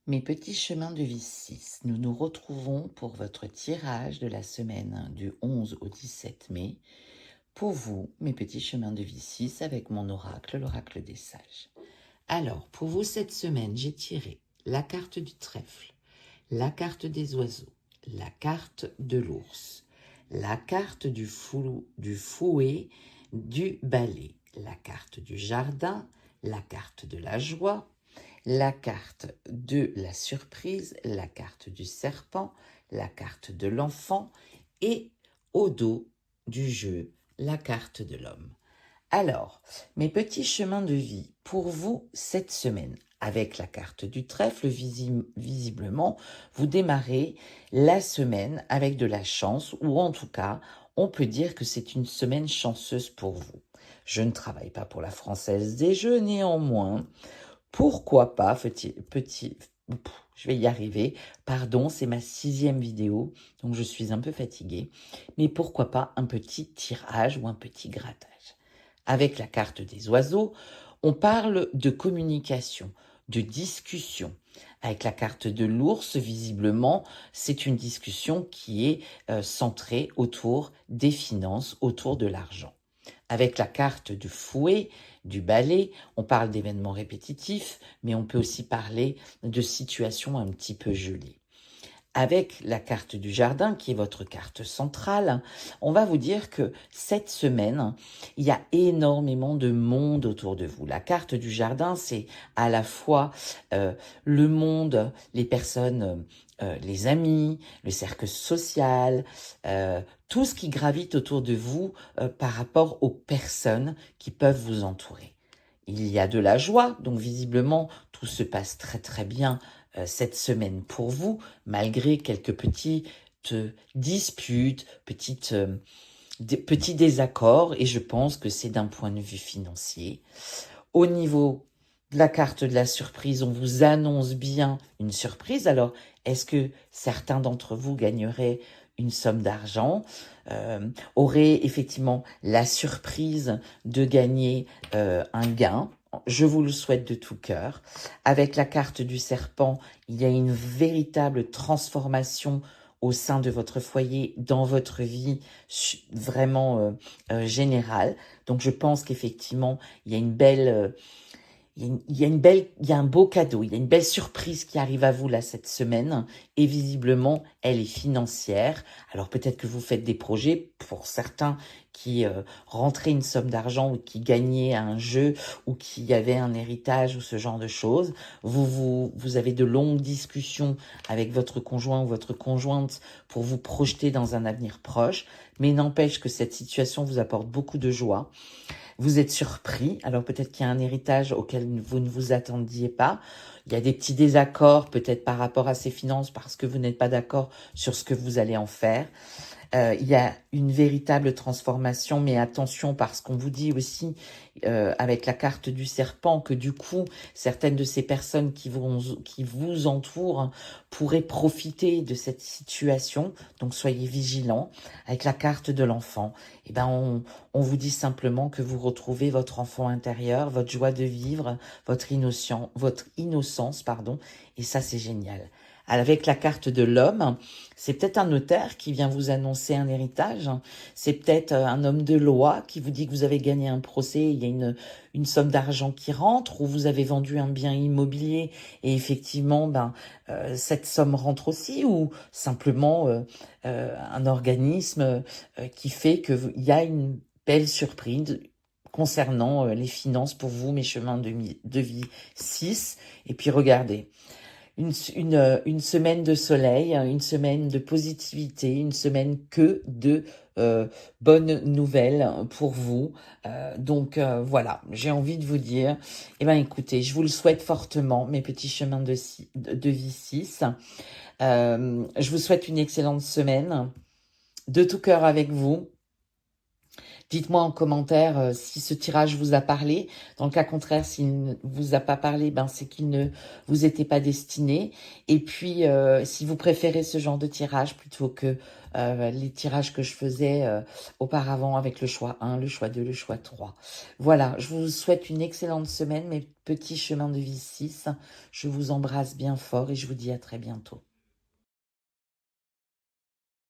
Mes petits chemins de vie 6, nous nous retrouvons pour votre tirage de la semaine du 11 au 17 mai. Pour vous, mes petits chemins de vie 6, avec mon oracle, l'oracle des sages. Alors, pour vous cette semaine, j'ai tiré la carte du trèfle, la carte des oiseaux, la carte de l'ours, la carte du fouet, du balai, la carte du jardin, la carte de la joie, la carte de la surprise, la carte du serpent, la carte de l'enfant et au dos du jeu, la carte de l'homme. Alors, mes petits chemins de vie pour vous cette semaine. Avec la carte du trèfle, visiblement, vous démarrez la semaine avec de la chance, ou en tout cas, on peut dire que c'est une semaine chanceuse pour vous. Je ne travaille pas pour la Française des Jeux, néanmoins, pourquoi pas, je vais y arriver. Pardon, c'est ma 6e vidéo, donc je suis un peu fatiguée. Mais pourquoi pas un petit tirage ou un petit grattage. Avec la carte des oiseaux, on parle de communication, de discussion. Avec la carte de l'ours, visiblement, c'est une discussion qui est centrée autour des finances, autour de l'argent. Avec la carte du fouet, du balai, on parle d'événements répétitifs, mais on peut aussi parler de situations un petit peu gelées. Avec la carte du jardin, qui est votre carte centrale, on va vous dire que cette semaine, il y a énormément de monde autour de vous. La carte du jardin, c'est à la fois le monde, les personnes, les amis, le cercle social, tout ce qui gravite autour de vous par rapport aux personnes qui peuvent vous entourer. Il y a de la joie, donc visiblement tout se passe très très bien cette semaine pour vous, malgré quelques petites disputes, petits désaccords, et je pense que c'est d'un point de vue financier. Au niveau de la carte de la surprise, on vous annonce bien une surprise. Alors, est-ce que certains d'entre vous gagneraient une somme d'argent, auraient effectivement la surprise de gagner un gain? Je vous le souhaite de tout cœur. Avec la carte du serpent, il y a une véritable transformation au sein de votre foyer, dans votre vie vraiment générale. Donc je pense qu'effectivement, il y a une belle, il y a un beau cadeau, il y a une belle surprise qui arrive à vous là cette semaine, et visiblement elle est financière. Alors peut-être que vous faites des projets pour certains qui rentraient une somme d'argent ou qui gagnaient à un jeu ou qui avaient un héritage ou ce genre de choses. Vous avez de longues discussions avec votre conjoint ou votre conjointe pour vous projeter dans un avenir proche, mais n'empêche que cette situation vous apporte beaucoup de joie. Vous êtes surpris, alors peut-être qu'il y a un héritage auquel vous ne vous attendiez pas. Il y a des petits désaccords peut-être par rapport à ces finances parce que vous n'êtes pas d'accord sur ce que vous allez en faire. Il y a une véritable transformation, mais attention parce qu'on vous dit aussi avec la carte du serpent que du coup, certaines de ces personnes qui vous entourent pourraient profiter de cette situation. Donc soyez vigilants. Avec la carte de l'enfant, eh ben on vous dit simplement que vous retrouvez votre enfant intérieur, votre joie de vivre, votre innocence, pardon, et ça c'est génial. Avec la carte de l'homme, c'est peut-être un notaire qui vient vous annoncer un héritage. C'est peut-être un homme de loi qui vous dit que vous avez gagné un procès, il y a une somme d'argent qui rentre, ou vous avez vendu un bien immobilier et effectivement, cette somme rentre aussi, ou simplement un organisme qui fait qu'il y a une belle surprise concernant les finances pour vous, mes chemins de vie 6. Et puis regardez, une semaine de soleil, une semaine de positivité, une semaine que de bonnes nouvelles pour vous. Voilà, j'ai envie de vous dire, eh ben écoutez, je vous le souhaite fortement, mes petits chemins de vie 6. Je vous souhaite une excellente semaine, de tout cœur avec vous. Dites-moi en commentaire si ce tirage vous a parlé. Dans le cas contraire, s'il ne vous a pas parlé, ben c'est qu'il ne vous était pas destiné. Et puis, si vous préférez ce genre de tirage plutôt que les tirages que je faisais auparavant avec le choix 1, le choix 2, le choix 3. Voilà, je vous souhaite une excellente semaine, mes petits chemins de vie 6. Je vous embrasse bien fort et je vous dis à très bientôt.